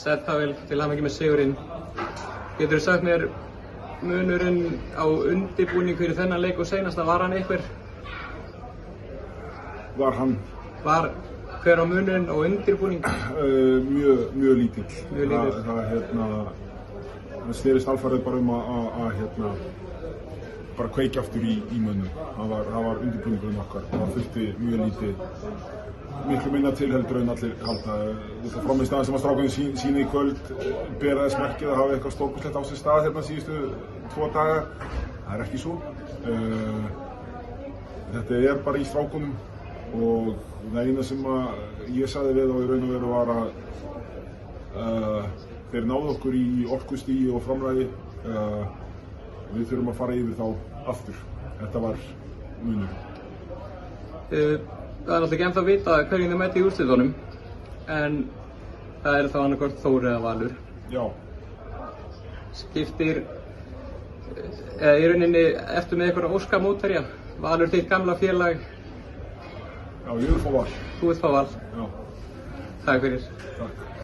Seth Pavel, til hamingju með sigurinn. Geturðu sagt mér munurinn á undirbúning fyrir þennan leik og seinasta, var hann einhver? Hver á munurinn og undirbúning? Mjög lítill. Mjög lítill. Það snerist alfarið bara að bara kveikja aftur í mönnum. Það var undirbúningurinn okkar. Það þurfti mjög lítið, miklu minna til heldur en allir halda. Þetta frammistaðan sem að strákunum sína í kvöld bera þess merkið að hafa eitthvað stórkostlegt á sér stað hérna síðustu 2 daga. Það er ekki svo. Þetta er bara í strákunum og það eina sem ég sagði við þá í raun og veru var að þeir náðu okkur í orkustígi og framræði. Við þurfum að fara yfir þá aftur. Þetta var munur. Það er náttúrulega ekki ennþá að vita hverjum þið mætið í úrslitunum, en það er þá annaðhvort Þór eða Valur. Já. Skiptir, eða í rauninni, ertu með einhverja óskamótherja? Valur þitt gamla félag? Já, ég vil fá Val. Þú vilt fá Val? Já. Takk fyrir. Takk.